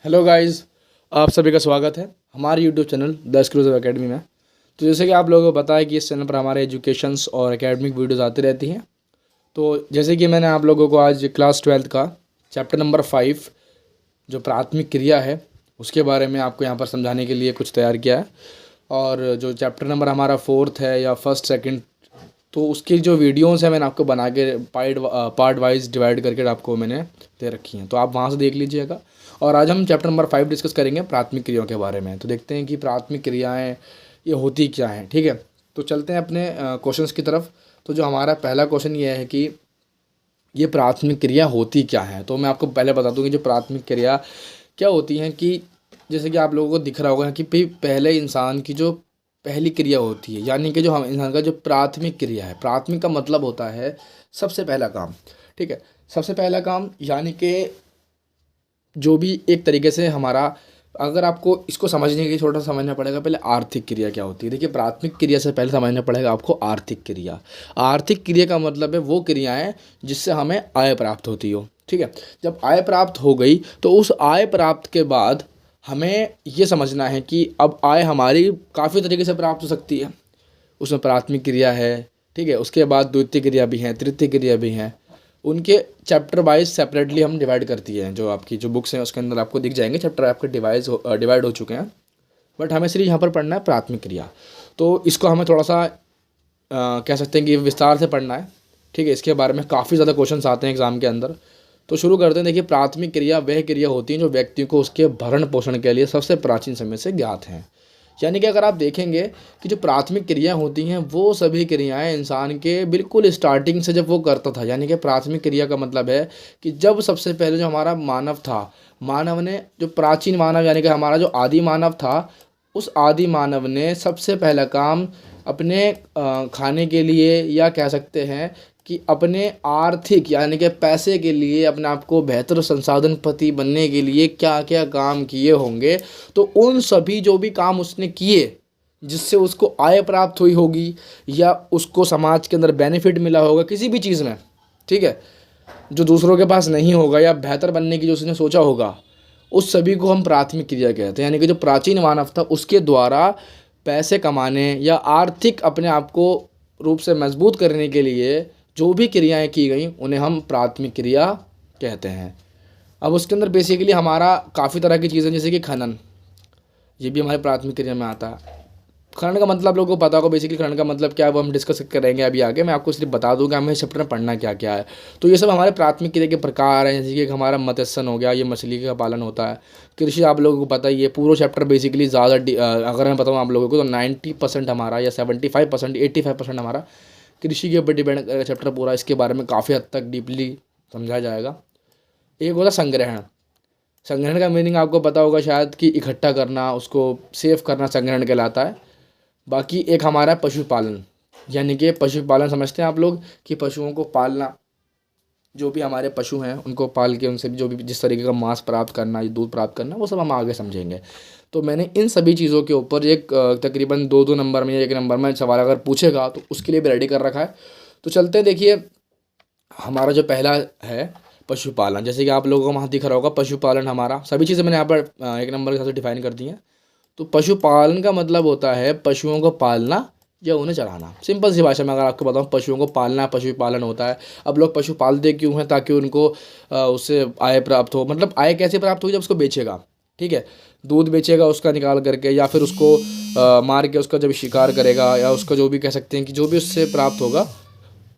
Hello guys, आप सभी का स्वागत है हमारे YouTube channel the exclusive academy में। तो जैसे कि आप लोगों को पता है कि इस चैनल पर हमारे एजुकेशंस और एकेडमिक वीडियोस आती रहती हैं। तो जैसे कि मैंने आप लोगों को आज क्लास 12th का चैप्टर नंबर 5 जो प्राथमिक क्रिया है उसके बारे में आपको यहाँ पर समझाने के लिए कुछ तैयार किया है। और जो चैप्टर नंबर हमारा 4th है या फर्स्ट सेकंड, तो उसकी जो वीडियोस है मैंने आपको बना के पार्ट वाइज डिवाइड करके आपको मैंने दे रखी हैं, तो आप वहाँ से देख लीजिएगा। और आज हम चैप्टर नंबर 5 डिस्कस करेंगे प्राथमिक क्रियाओं के बारे में। तो देखते हैं कि प्राथमिक क्रियाएं ये होती क्या हैं। ठीक है, तो चलते हैं अपने क्वेश्चंस की तरफ। तो जो हमारा पहला क्वेश्चन ये है कि ये प्राथमिक क्रिया होती क्या है। तो मैं आपको पहले बता दूं कि जो प्राथमिक क्रिया क्या होती हैं, कि जैसे कि आप लोगों को दिख रहा होगा कि पहले इंसान की जो पहली क्रिया होती है, यानी कि जो हम इंसान का जो प्राथमिक क्रिया है, प्राथमिक का मतलब होता है सबसे पहला काम। ठीक है, सबसे पहला काम यानी कि जो भी एक तरीके से हमारा, अगर आपको इसको समझने के लिए थोड़ा सा समझना पड़ेगा पहले आर्थिक क्रिया क्या होती है। देखिए, प्राथमिक क्रिया से पहले समझना पड़ेगा आपको आर्थिक क्रिया। आर्थिक क्रिया का मतलब है वो क्रियाएं जिससे हमें आय प्राप्त होती हो। ठीक है, जब आय प्राप्त हो गई तो उस आय प्राप्त के बाद हमें ये समझना है कि अब आय हमारी काफ़ी तरीके से प्राप्त हो सकती है। उसमें प्राथमिक क्रिया है, ठीक है, उसके बाद द्वितीय क्रिया भी है, तृतीय क्रिया भी हैं। उनके चैप्टर वाइज सेपरेटली हम डिवाइड करती हैं। जो आपकी जो बुक्स हैं उसके अंदर आपको दिख जाएंगे, चैप्टर आपके डिवाइड हो चुके हैं। बट हमें सिर्फ यहाँ पर पढ़ना है प्राथमिक क्रिया। तो इसको हमें थोड़ा सा कह सकते हैं कि विस्तार से पढ़ना है। ठीक है, इसके बारे में काफ़ी ज़्यादा क्वेश्चंस आते हैं एग्जाम के अंदर। तो शुरू करते हैं। देखिए, प्राथमिक क्रिया वह क्रिया होती है जो व्यक्ति को उसके भरण पोषण के लिए सबसे प्राचीन समय से ज्ञात हैं। यानी कि अगर आप देखेंगे कि जो प्राथमिक क्रिया होती हैं वो सभी क्रियाएं इंसान के बिल्कुल स्टार्टिंग से जब वो करता था, यानी कि प्राथमिक क्रिया का मतलब है कि जब सबसे पहले जो हमारा मानव था, मानव ने जो प्राचीन मानव यानी कि हमारा जो आदि मानव था, उस आदि मानव ने सबसे पहला काम अपने खाने के लिए, या कह सकते हैं कि अपने आर्थिक यानी कि पैसे के लिए, अपने आप को बेहतर संसाधनपति बनने के लिए क्या क्या काम किए होंगे। तो उन सभी जो भी काम उसने किए जिससे उसको आय प्राप्त हुई होगी या उसको समाज के अंदर बेनिफिट मिला होगा किसी भी चीज़ में, ठीक है, जो दूसरों के पास नहीं होगा, या बेहतर बनने की जो उसने सोचा होगा, उस सभी को हम प्राथमिक क्रिया कहते हैं। यानी कि जो प्राचीन मानव था उसके द्वारा पैसे कमाने या आर्थिक अपने आप को रूप से मजबूत करने के लिए जो भी क्रियाएं की गई उन्हें हम प्राथमिक क्रिया कहते हैं। अब उसके अंदर बेसिकली हमारा काफ़ी तरह की चीज़ें, जैसे कि खनन, ये भी हमारे प्राथमिक क्रिया में आता है। खनन का मतलब लोगों को पता होगा बेसिकली खनन का मतलब क्या है, वो हम डिस्कस करेंगे अभी आगे। मैं आपको सिर्फ बता दूं कि हमें चैप्टर में पढ़ना क्या क्या है। तो ये सब हमारे प्राथमिक क्रिया के प्रकार हैं। जैसे कि एक हमारा मत्स्यन हो गया, ये मछली का पालन होता है। कृषि आप लोगों को पता ही है, पूरा चैप्टर बेसिकली ज़्यादा अगर मैं बताऊँ आप लोगों को तो 90% हमारा या 75% 85% हमारा कृषि के ऊपर डिपेंड करेगा चैप्टर पूरा। इसके बारे में काफ़ी हद तक डीपली समझाया जाएगा। एक होता संग्रहण। संग्रहण का मीनिंग आपको पता होगा शायद कि इकट्ठा करना, उसको सेव करना संग्रहण कहलाता है। बाकी एक हमारा पशुपालन, यानी कि पशुपालन समझते हैं आप लोग कि पशुओं को पालना, जो भी हमारे पशु हैं उनको पाल के उनसे जो भी जिस तरीके का मांस प्राप्त करना, दूध प्राप्त करना, वो सब हम आगे समझेंगे। तो मैंने इन सभी चीज़ों के ऊपर एक तकरीबन दो दो नंबर में या एक नंबर में सवाल अगर पूछेगा तो उसके लिए भी रेडी कर रखा है। तो चलते हैं। देखिए, हमारा जो पहला है पशुपालन, जैसे कि आप लोगों को वहाँ दिख रहा होगा पशुपालन, हमारा सभी चीज़ें मैंने यहाँ पर एक नंबर के हिसाब से डिफाइन कर दी हैं। तो पशुपालन का मतलब होता है पशुओं को पालना या उन्हें चराना। सिंपल सी भाषा में अगर आपको बताऊँ, पशुओं को पालना पशुपालन होता है। अब लोग पशु पालते क्यों हैं? ताकि उनको उससे आय प्राप्त हो। मतलब आय कैसे प्राप्त होगी? जब उसको बेचेगा, ठीक है, दूध बेचेगा उसका निकाल करके, या फिर उसको मार के उसका जब शिकार करेगा, या उसका जो भी कह सकते हैं कि जो भी उससे प्राप्त होगा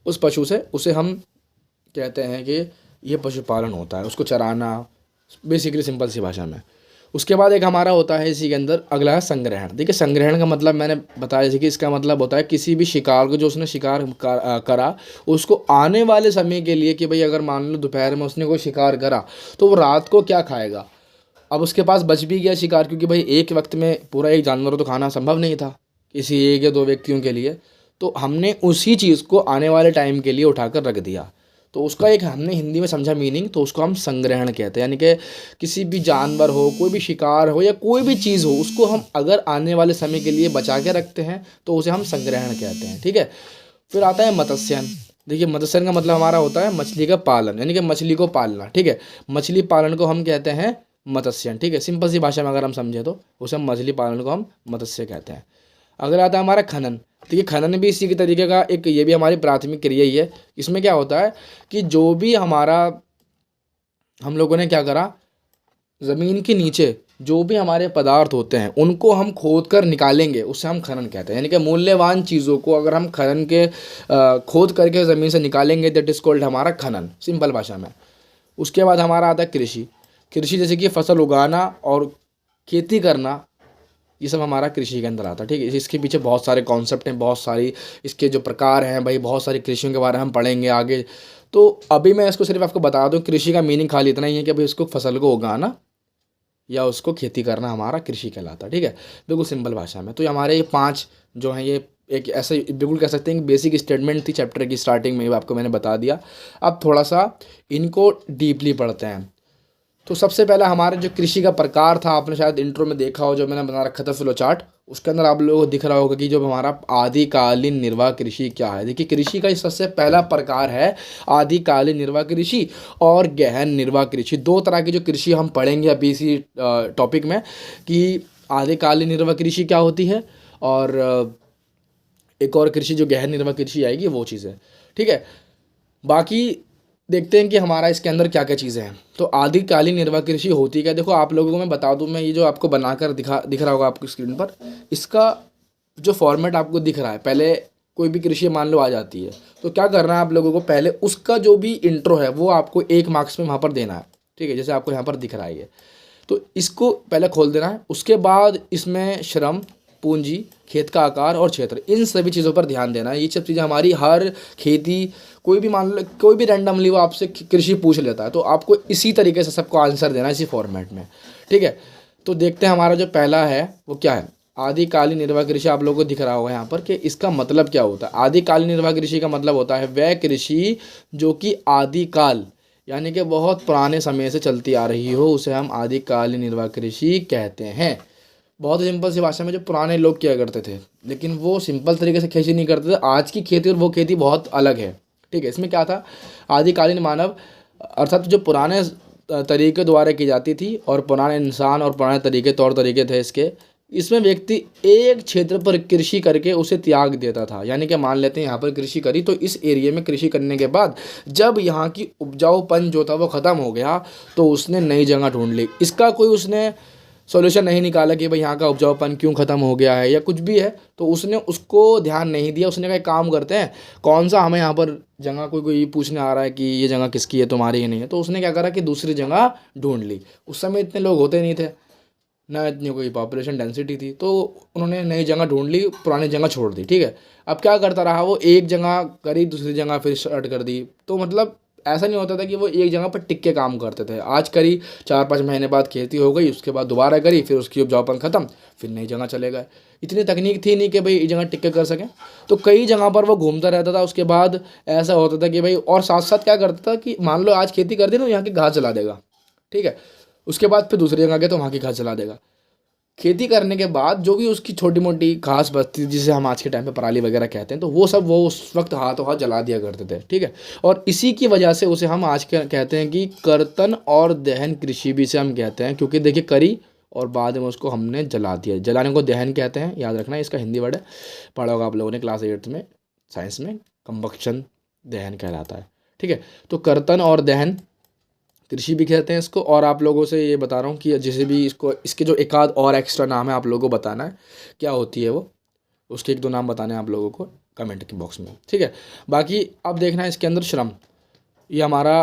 उस पशु से, उसे हम कहते हैं कि ये पशुपालन होता है, उसको चराना, बेसिकली सिंपल सी भाषा में। उसके बाद एक हमारा होता है इसी के अंदर अगला है संग्रहण। देखिए, संग्रहण का मतलब मैंने बताया, जैसे कि इसका मतलब होता है किसी भी शिकार को जो उसने शिकार करा उसको आने वाले समय के लिए, कि भाई अगर मान लो दोपहर में उसने कोई शिकार करा तो वो रात को क्या खाएगा। अब उसके पास बच भी गया शिकार, क्योंकि भाई एक वक्त में पूरा एक जानवर तो खाना संभव नहीं था किसी एक या दो व्यक्तियों के लिए। तो हमने उसी चीज़ को आने वाले टाइम के लिए उठाकर रख दिया। तो उसका एक हमने हिंदी में समझा मीनिंग, तो उसको हम संग्रहण कहते हैं। यानी कि किसी भी जानवर हो, कोई भी शिकार हो, या कोई भी चीज़ हो, उसको हम अगर आने वाले समय के लिए बचा के रखते हैं तो उसे हम संग्रहण कहते हैं। ठीक है, फिर आता है मत्स्यन। देखिए, मत्स्यन का मतलब हमारा होता है मछली का पालन, यानी कि मछली को पालना। ठीक है, मछली पालन को हम कहते हैं मत्स्यन। ठीक है, सिंपल सी भाषा में अगर हम समझे तो उसे मछली पालन को हम मत्स्य कहते हैं। अगला आता है हमारा खनन। देखिए खनन भी इसी के तरीके का एक, ये भी हमारी प्राथमिक क्रिया ही है। इसमें क्या होता है कि जो भी हमारा हम लोगों ने क्या करा, ज़मीन के नीचे जो भी हमारे पदार्थ होते हैं उनको हम खोद कर निकालेंगे, उससे हम खनन कहते हैं। यानी कि मूल्यवान चीज़ों को अगर हम खनन के खोद करके ज़मीन से निकालेंगे, दैट इज़ कॉल्ड हमारा खनन, सिंपल भाषा में। उसके बाद हमारा आता है कृषि। कृषि जैसे कि फसल उगाना और खेती करना, ये सब हमारा कृषि के अंदर आता है। ठीक है, इसके पीछे बहुत सारे कॉन्सेप्ट हैं, बहुत सारी इसके जो प्रकार हैं भाई, बहुत सारी कृषियों के बारे में हम पढ़ेंगे आगे। तो अभी मैं इसको सिर्फ आपको बता दूं, कृषि का मीनिंग खाली इतना ही है कि भाई उसको फसल को उगाना या उसको खेती करना हमारा कृषि कहलाता है। ठीक है, बिल्कुल सिंपल भाषा में। तो ये हमारे ये 5 जो हैं, ये एक ऐसे बिल्कुल कह सकते हैं कि बेसिक स्टेटमेंट थी चैप्टर की स्टार्टिंग में, आपको मैंने बता दिया। अब थोड़ा सा इनको डीपली पढ़ते हैं। तो सबसे पहला हमारा जो कृषि का प्रकार था, आपने शायद इंट्रो में देखा हो, जो मैंने बना रखा था फ्लो चार्ट, उसके अंदर आप लोगों को दिख रहा होगा कि जो हमारा आदिकालीन निर्वाह कृषि क्या है। देखिए कृषि का सबसे पहला प्रकार है आदिकालीन निर्वाह कृषि और गहन निर्वाह कृषि। 2 तरह की जो कृषि हम पढ़ेंगे अभी इसी टॉपिक में, कि आदिकालीन निर्वाह कृषि क्या होती है और एक और कृषि जो गहन निर्वाह कृषि आएगी वो चीज़ है। ठीक है, बाकी देखते हैं कि हमारा इसके अंदर क्या क्या चीज़ें हैं। तो आदिकालीन निर्वाह कृषि होती क्या, देखो आप लोगों को मैं बता दूं, मैं ये जो आपको बनाकर दिख रहा होगा आपकी स्क्रीन पर, इसका जो फॉर्मेट आपको दिख रहा है, पहले कोई भी कृषि मान लो आ जाती है तो क्या करना है आप लोगों को, पहले उसका जो भी इंट्रो है वो आपको 1 मार्क्स में वहाँ पर देना है। ठीक है, जैसे आपको यहाँ पर दिख रहा है ये, तो इसको पहले खोल देना है। उसके बाद इसमें श्रम, पूंजी, खेत का आकार और क्षेत्र, इन सभी चीज़ों पर ध्यान देना है। ये सब चीज़ें हमारी हर खेती, कोई भी मान लो कोई भी रैंडमली वो आपसे कृषि पूछ लेता है तो आपको इसी तरीके से सबको आंसर देना है, इसी फॉर्मेट में। ठीक है, तो देखते हैं हमारा जो पहला है वो क्या है, आदिकालीन निर्वाह कृषि। आप लोगों को दिख रहा होगा यहाँ पर कि इसका मतलब क्या होता है। आदिकालीन निर्वाह कृषि का मतलब होता है वह कृषि जो कि आदिकाल यानी कि बहुत पुराने समय से चलती आ रही हो, उसे हम आदिकालीन निर्वाह कृषि कहते हैं। बहुत ही सिंपल सी भाषा में, जो पुराने लोग किया करते थे, लेकिन वो सिंपल तरीके से खेती नहीं करते थे। आज की खेती और वो खेती बहुत अलग है। ठीक है, इसमें क्या था, आदिकालीन मानव अर्थात जो पुराने तरीके द्वारा की जाती थी और पुराने इंसान और पुराने तरीके तौर तरीके थे इसके, इसमें व्यक्ति एक क्षेत्र पर कृषि करके उसे त्याग देता था। यानी कि मान लेते हैं यहाँ पर कृषि करी, तो इस एरिया में कृषि करने के बाद जब यहाँ की उपजाऊपन जो था वो ख़त्म हो गया तो उसने नई जगह ढूंढ ली। इसका कोई उसने सॉल्यूशन नहीं निकाला कि भाई यहाँ का उपजाऊपन क्यों ख़त्म हो गया है या कुछ भी है, तो उसने उसको ध्यान नहीं दिया। उसने कहा काम करते हैं, कौन सा हमें यहाँ पर जगह कोई पूछने आ रहा है कि ये जगह किसकी है, तुम्हारी ही नहीं है, तो उसने क्या करा कि दूसरी जगह ढूंढ ली। उस समय इतने लोग होते नहीं थे, ना इतनी कोई पॉपुलेशन डेंसिटी थी, तो उन्होंने नई जगह ढूंढ ली, पुरानी जगह छोड़ दी। ठीक है, अब क्या करता रहा वो, एक जगह करी, दूसरी जगह फिर स्टार्ट कर दी। तो मतलब ऐसा नहीं होता था कि वो एक जगह पर टिक के काम करते थे। आज करी, 4-5 महीने बाद खेती हो गई, उसके बाद दोबारा करी, फिर उसकी उपजाऊपन ख़त्म, फिर नई जगह चले गए। इतनी तकनीक थी नहीं कि भाई एक जगह टिक के कर सकें, तो कई जगह पर वो घूमता रहता था। उसके बाद ऐसा होता था कि भाई, और साथ साथ क्या करता था कि मान लो आज खेती कर दी तो यहाँ की घास जला देगा। ठीक है, उसके बाद फिर दूसरी जगह गया तो वहाँ की घास जला देगा। खेती करने के बाद जो भी उसकी छोटी मोटी घास बचती, जिसे हम आज के टाइम पे पराली वगैरह कहते हैं, तो वो सब वो उस वक्त हाथों हाथ जला दिया करते थे। ठीक है, और इसी की वजह से उसे हम आज के कहते हैं कि कर्तन और दहन कृषि भी से हम कहते हैं, क्योंकि देखिए करी और बाद में उसको हमने जला दिया। जलाने को दहन कहते हैं, याद रखना, इसका हिंदी वर्ड है, पढ़ा होगा आप लोगों ने क्लास 8 में साइंस में, कंबक्शन दहन कहलाता है। ठीक है, तो कर्तन और दहन कृषि भी कहते हैं इसको। और आप लोगों से ये बता रहा हूँ कि जैसे भी इसको, इसके जो एक आध और एक्स्ट्रा नाम है आप लोगों को बताना है क्या होती है वो, उसके 1-2 नाम बताने हैं आप लोगों को कमेंट के बॉक्स में। ठीक है, बाकी अब देखना है इसके अंदर श्रम, ये हमारा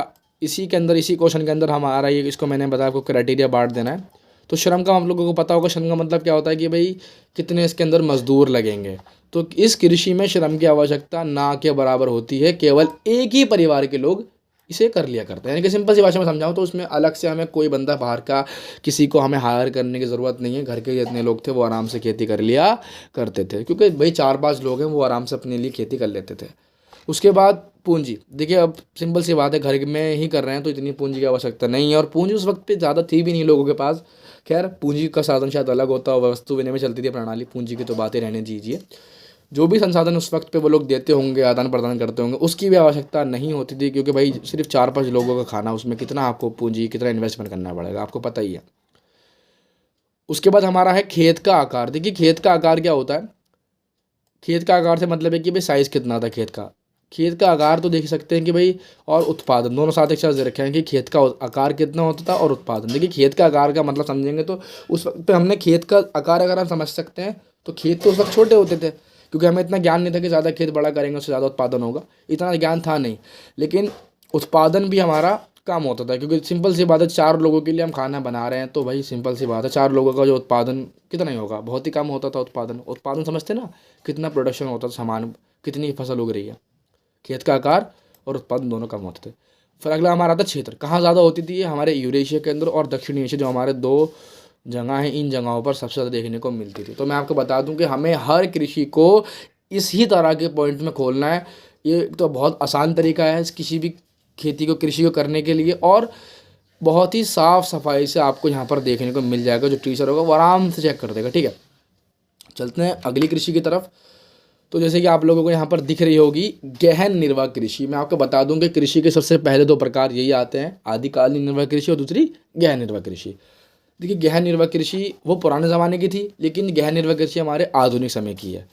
इसी के अंदर, इसी क्वेश्चन के अंदर हमारा ये, इसको मैंने बताया आपको क्राइटेरिया बांट देना है। तो श्रम का हम लोगों को पता होगा, श्रम का मतलब क्या होता है कि भाई कितने इसके अंदर मजदूर लगेंगे। तो इस कृषि में श्रम की आवश्यकता ना के बराबर होती है, केवल एक ही परिवार के लोग इसे कर लिया करते हैं। यानी कि सिंपल सी भाषा में समझाऊँ तो उसमें अलग से हमें कोई बंदा बाहर का किसी को हमें हायर करने की ज़रूरत नहीं है। घर के जितने लोग थे वो आराम से खेती कर लिया करते थे, क्योंकि भाई 4-5 लोग हैं, वो आराम से अपने लिए खेती कर लेते थे। उसके बाद पूंजी, देखिए अब सिंपल सी बात है, घर में ही कर रहे हैं तो इतनी पूंजी की आवश्यकता नहीं है, और पूंजी उस वक्त पे ज़्यादा थी भी नहीं लोगों के पास। खैर पूंजी का साधन शायद अलग होता है, वस्तु विनिमय चलती थी प्रणाली, पूंजी की तो बातें रहने दीजिए। जो भी संसाधन उस वक्त पे वो लोग देते होंगे, आदान प्रदान करते होंगे, उसकी भी आवश्यकता नहीं होती थी, क्योंकि भाई सिर्फ 4-5 लोगों का खाना, उसमें कितना आपको पूंजी, कितना इन्वेस्टमेंट करना पड़ेगा, आपको पता ही है। उसके बाद हमारा है खेत का आकार। देखिए खेत का आकार क्या होता है, खेत का आकार से मतलब है कि भाई साइज़ कितना था खेत का। खेत का आकार तो देख सकते हैं कि भाई, और उत्पादन दोनों साथ एक साथ दे रखे हैं कि खेत का आकार कितना होता था और उत्पादन। देखिए खेत का आकार का मतलब समझेंगे तो उस वक्त पे हमने खेत का आकार अगर हम समझ सकते हैं तो खेत तो उस वक्त छोटे होते थे, क्योंकि हमें इतना ज्ञान नहीं था कि ज़्यादा खेत बड़ा करेंगे उससे ज़्यादा उत्पादन होगा, इतना ज्ञान था नहीं। लेकिन उत्पादन भी हमारा कम होता था, क्योंकि सिंपल सी बात है 4 लोगों के लिए हम खाना बना रहे हैं, तो भाई सिंपल सी बात है 4 लोगों का जो उत्पादन कितना ही होगा, बहुत ही कम होता था उत्पादन। उत्पादन समझते ना, कितना प्रोडक्शन होता था, सामान कितनी फसल उग रही है। खेत का आकार और उत्पादन दोनों कम होते थे। फिर अगला हमारा आता क्षेत्र। कहाँ ज़्यादा होती थी ये, हमारे यूरेशिया के अंदर और दक्षिणी एशिया, जो हमारे 2 जगह हैं, इन जगहों पर सबसे ज़्यादा देखने को मिलती थी। तो मैं आपको बता दूं कि हमें हर कृषि को इसी तरह के पॉइंट में खोलना है। ये तो बहुत आसान तरीका है किसी भी खेती को, कृषि को करने के लिए, और बहुत ही साफ़ सफाई से आपको यहाँ पर देखने को मिल जाएगा। जो टीचर होगा वो आराम से चेक कर देगा, ठीक है। चलते हैं अगली कृषि की तरफ। तो जैसे कि आप लोगों को यहाँ पर दिख रही होगी गहन निर्वाह कृषि। मैं आपको बता दूं कि कृषि के सबसे पहले 2 प्रकार यही आते हैं, आदिकालीन निर्वाह कृषि और दूसरी गहन निर्वाह कृषि। देखिए गहन निर्वाह कृषि वो पुराने ज़माने की थी, लेकिन गहन निर्वाह कृषि हमारे आधुनिक समय की है।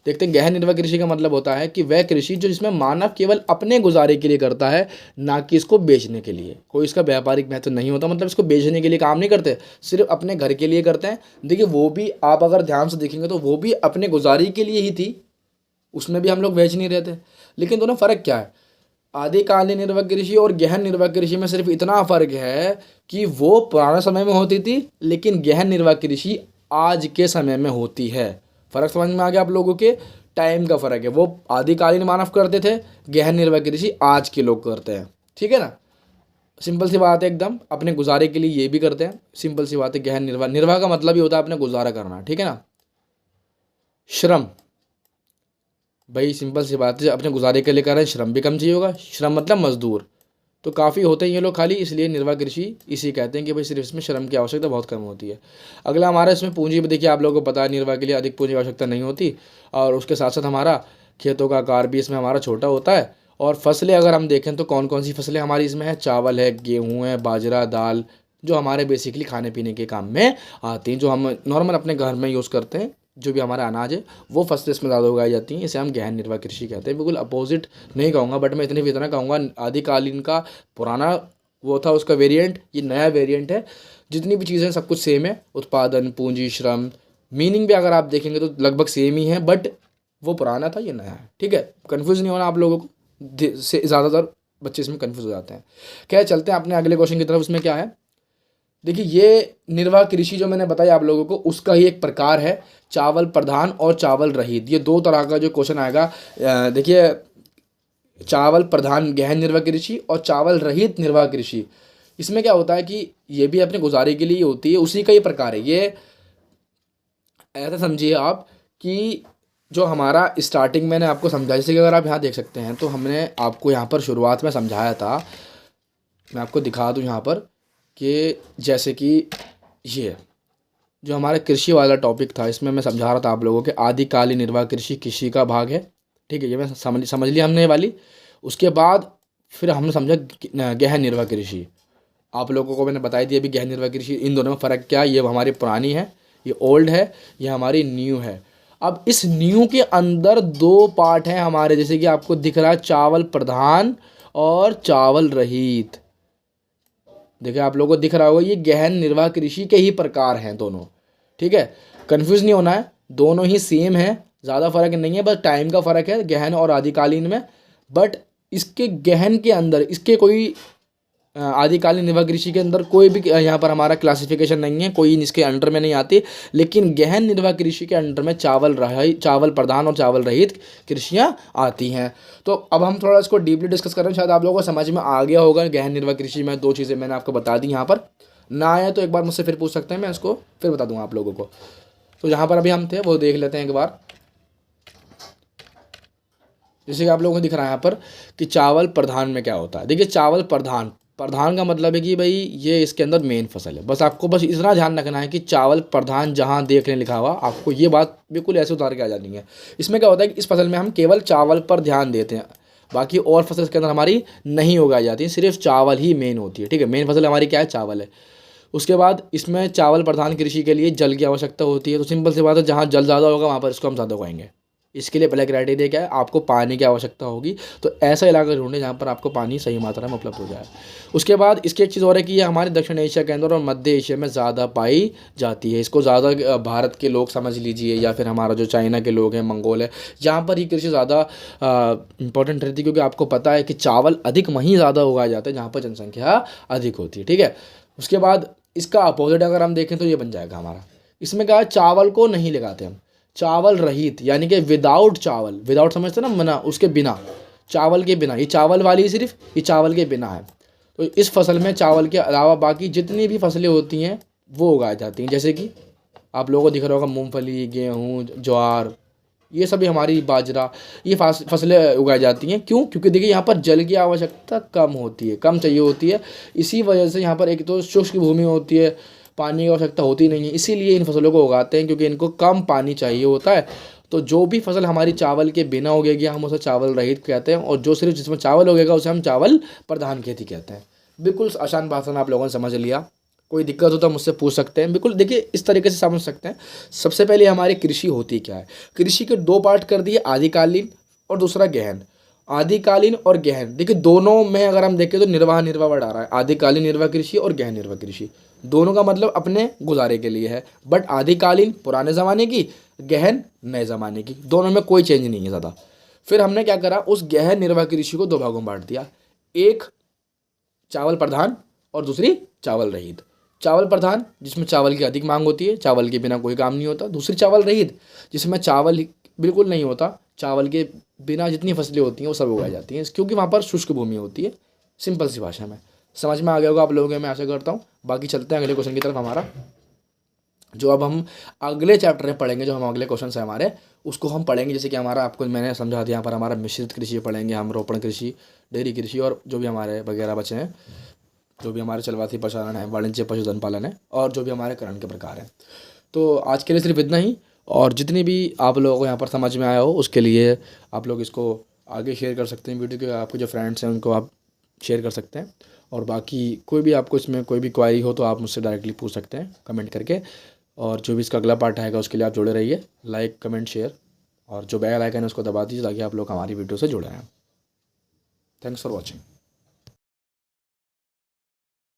देखते हैं गहन निर्वाह कृषि का मतलब होता है कि वह कृषि जो जिसमें मानव केवल अपने गुजारे के लिए करता है, ना कि इसको बेचने के लिए। कोई इसका व्यापारिक महत्व नहीं होता, मतलब इसको बेचने के लिए काम नहीं करते, सिर्फ अपने घर के लिए करते हैं। देखिए वो भी आप अगर ध्यान से देखेंगे तो वो भी अपने गुजारे के लिए ही थी, उसमें भी हम लोग बेच नहीं रहे थे। लेकिन दोनों फ़र्क क्या है, आदिकालीन निर्वाह कृषि और गहन निर्वाह कृषि में सिर्फ इतना फ़र्क है कि वो पुराने समय में होती थी, लेकिन गहन निर्वाह कृषि आज के समय में होती है। फ़र्क समझ में आ गया आप लोगों के, टाइम का फ़र्क है। वो आदिकालीन मानव करते थे, गहन निर्वाह कृषि आज के लोग करते हैं, ठीक है ना। सिंपल सी बात है एकदम, अपने गुजारे के लिए ये भी करते हैं, सिंपल सी बात है। गहन निर्वाह, निर्वाह का मतलब ही होता है अपने गुजारा करना, ठीक है ना। श्रम, भाई सिंपल सी बात है, अपने गुजारे के लिए कर रहे हैं, श्रम भी कम चाहिए होगा। श्रम मतलब मजदूर, तो काफ़ी होते हैं ये लोग खाली, इसलिए निर्वाह कृषि इसी कहते हैं कि भाई सिर्फ इसमें श्रम की आवश्यकता बहुत कम होती है। अगला हमारा इसमें पूंजी में, देखिए आप लोगों को पता है निर्वाह के लिए अधिक पूंजी की आवश्यकता नहीं होती, और उसके साथ साथ हमारा खेतों का आकार भी इसमें हमारा छोटा होता है। और फसलें अगर हम देखें तो कौन कौन सी फसलें हमारी इसमें है, चावल है, गेहूँ है, बाजरा, दाल, जो हमारे बेसिकली खाने पीने के काम में आती हैं, जो हम नॉर्मल अपने घर में यूज़ करते हैं, जो भी हमारा अनाज है वो फसलें इसमें ज़्यादा उगाई जाती हैं। इसे हम गहन निर्वाह कृषि कहते हैं। बिल्कुल अपोजिट नहीं कहूँगा, बट मैं इतना कहूँगा, आदिकालीन का पुराना वो था उसका वेरिएंट, ये नया वेरिएंट है। जितनी भी चीज़ें सब कुछ सेम है, उत्पादन, पूंजी, श्रम, मीनिंग भी अगर आप देखेंगे तो लगभग सेम ही है, बट वो पुराना था, ये नया है, ठीक है। कन्फ्यूज़ नहीं होना आप लोगों को, से ज़्यादातर बच्चे इसमें कन्फ्यूज़ हो जाते हैं। क्या चलते हैं अपने अगले क्वेश्चन की तरफ। उसमें क्या है, देखिए ये निर्वाह कृषि जो मैंने बताया आप लोगों को, उसका ही एक प्रकार है चावल प्रधान और चावल रहित। ये 2 तरह का जो क्वेश्चन आएगा, देखिए चावल प्रधान गहन निर्वाह कृषि और चावल रहित निर्वाह कृषि। इसमें क्या होता है कि ये भी अपने गुजारे के लिए होती है, उसी का ही प्रकार है ये। ऐसा समझिए आप कि जो हमारा स्टार्टिंग मैंने आपको समझा, जैसे कि अगर आप यहाँ देख सकते हैं तो हमने आपको यहाँ पर शुरुआत में समझाया था, मैं आपको दिखा दूँ यहाँ पर, कि जैसे कि ये जो हमारा कृषि वाला टॉपिक था, इसमें मैं समझा रहा था आप लोगों के आदिकालीन निर्वाह कृषि कृषि का भाग है, ठीक है। ये मैं समझ लिया हमने ये वाली। उसके बाद फिर हमने समझा गहन निर्वाह कृषि। आप लोगों को मैंने बताई दी अभी गहन निर्वाह कृषि, इन दोनों में फ़र्क क्या है। ये हमारी पुरानी है, ये ओल्ड है, ये हमारी न्यू है। अब इस न्यू के अंदर 2 पार्ट हैं हमारे, जैसे कि आपको दिख रहा है चावल प्रधान और चावल रहित। देखिए आप लोगों को दिख रहा होगा, ये गहन निर्वाह कृषि के ही प्रकार हैं दोनों, ठीक है। कंफ्यूज नहीं होना है, दोनों ही सेम है, ज़्यादा फर्क नहीं है, बस टाइम का फ़र्क है गहन और आदिकालीन में। बट इसके गहन के अंदर इसके कोई आदिकालीन निर्वाह कृषि के अंदर कोई भी यहाँ पर हमारा क्लासिफिकेशन नहीं है, कोई इसके अंडर में नहीं आती। लेकिन गहन निर्वाह कृषि के अंडर में चावल प्रधान और चावल रहित कृषियाँ आती हैं। तो अब हम थोड़ा इसको डीपली डिस्कस कर रहे हैं, शायद आप लोगों को समझ में आ गया होगा। गहन निर्वाह कृषि में 2 चीज़ें मैंने आपको बता दी, यहाँ पर ना आया तो एक बार मुझसे फिर पूछ सकते हैं, मैं इसको फिर बता दूँगा आप लोगों को। तो यहाँ पर अभी हम थे वो देख लेते हैं एक बार। जैसे कि आप लोगों को दिख रहा है यहाँ पर कि चावल प्रधान में क्या होता है। देखिए चावल प्रधान प्रधान का मतलब है कि भाई ये इसके अंदर मेन फसल है। बस आपको बस इतना ध्यान रखना है कि चावल प्रधान जहाँ देखने लिखा हुआ, आपको ये बात बिल्कुल ऐसे उतार के आ जानी है। इसमें क्या होता है कि इस फसल में हम केवल चावल पर ध्यान देते हैं, बाकी और फसल इसके अंदर हमारी नहीं उगाई जाती है, सिर्फ चावल ही मेन होती है। ठीक है, मेन फसल हमारी क्या है, चावल है। उसके बाद इसमें चावल प्रधान कृषि के लिए जल की आवश्यकता होती है। तो सिंपल सी बात है, जहाँ जल ज़्यादा होगा वहाँ पर इसको हम ज़्यादा उगाएंगे। इसके लिए पहला क्राइटेरिया क्या है, आपको पानी की आवश्यकता होगी। तो ऐसा इलाका ढूंढें जहाँ पर आपको पानी सही मात्रा में उपलब्ध हो जाए। उसके बाद इसकी एक चीज़ और है कि ये हमारे दक्षिण एशिया के अंदर और मध्य एशिया में ज़्यादा पाई जाती है। इसको ज़्यादा भारत के लोग समझ लीजिए, या फिर हमारा जो चाइना के लोग हैं, मंगोल है, जहाँ पर ये कृषि ज़्यादा इंपॉर्टेंट रहती है, क्योंकि आपको पता है कि चावल अधिक वहीं ज़्यादा उगाया जाता है जहाँ पर जनसंख्या अधिक होती है। ठीक है, उसके बाद इसका अपोजिट अगर हम देखें तो ये बन जाएगा हमारा, इसमें क्या है, चावल को नहीं लगाते हम, चावल रहित, यानी कि विदाउट चावल, विदाउट समझते ना, मना, उसके बिना, चावल के बिना। ये चावल वाली सिर्फ ये चावल के बिना है। तो इस फसल में चावल के अलावा बाकी जितनी भी फसलें होती हैं वो उगाई जाती हैं। जैसे कि आप लोगों को दिख रहा होगा मूंगफली, गेहूँ, ज्वार, ये सभी हमारी बाजरा, ये फसलें उगाई जाती हैं। क्यों? क्योंकि देखिए यहाँ पर जल की आवश्यकता कम होती है, कम चाहिए होती है। इसी वजह से यहाँ पर एक तो शुष्क भूमि होती है, पानी की आवश्यकता होती नहीं है, इसीलिए इन फसलों को उगाते हैं, क्योंकि इनको कम पानी चाहिए होता है। तो जो भी फसल हमारी चावल के बिना उगेगी हम उसे चावल रहित कहते हैं, और जो सिर्फ जिसमें चावल उगेगा उसे हम चावल प्रधान खेती कहते हैं। बिल्कुल आसान भाषा में आप लोगों ने समझ लिया। कोई दिक्कत हो तो मुझसे पूछ सकते हैं। बिल्कुल देखिए इस तरीके से समझ सकते हैं। सबसे पहले हमारी कृषि होती क्या है। कृषि के दो पार्ट कर दिए, आदिकालीन और दूसरा गहन। आदिकालीन और गहन, देखिए दोनों में अगर हम देखें तो निर्वाह वर्ड आ रहा है। आदिकालीन निर्वाह कृषि और गहन निर्वाह कृषि, दोनों का मतलब अपने गुजारे के लिए है। बट आदिकालीन पुराने ज़माने की, गहन नए ज़माने की, दोनों में कोई चेंज नहीं है ज़्यादा। फिर हमने क्या करा, उस गहन निर्वाह कृषि को दो भागों में बांट दिया, एक चावल प्रधान और दूसरी चावल रहित। चावल प्रधान जिसमें चावल की अधिक मांग होती है, चावल के बिना कोई काम नहीं होता। दूसरी चावल रहित जिसमें चावल बिल्कुल नहीं होता, चावल के बिना जितनी फसलें होती हैं वो सब उगाई जाती हैं, क्योंकि वहाँ पर शुष्क भूमि होती है। सिंपल सी भाषा में समझ में आ गया होगा आप लोगों को, मैं आशा करता हूँ। बाकी चलते हैं अगले क्वेश्चन की तरफ हमारा, जो अब हम अगले चैप्टर में पढ़ेंगे। जो हम अगले क्वेश्चन है हमारे, उसको हम पढ़ेंगे। जैसे कि हमारा आपको मैंने समझा दिया, यहाँ पर हमारा मिश्रित कृषि पढ़ेंगे हम, रोपण कृषि, डेयरी कृषि, और जो भी हमारे वगैरह बचे हैं, जो भी हमारे चलवाती पशुपालन है, वाणिज्य पशुधन पालन है, और जो भी हमारे करण के प्रकार हैं। तो आज के लिए सिर्फ इतना ही। और जितनी भी आप लोगों को यहाँ पर समझ में आया हो उसके लिए आप लोग इसको आगे शेयर कर सकते हैं वीडियो के, आपके जो फ्रेंड्स हैं उनको आप शेयर कर सकते हैं। और बाकी कोई भी आपको इसमें कोई भी क्वारी हो तो आप मुझसे डायरेक्टली पूछ सकते हैं कमेंट करके। और जो भी इसका अगला पार्ट आएगा उसके लिए आप जुड़े रहिए, लाइक कमेंट शेयर, और जो बेल आइकन है उसको दबा दीजिए ताकि आप लोग हमारी वीडियो से जुड़े रहें। Thanks for watching.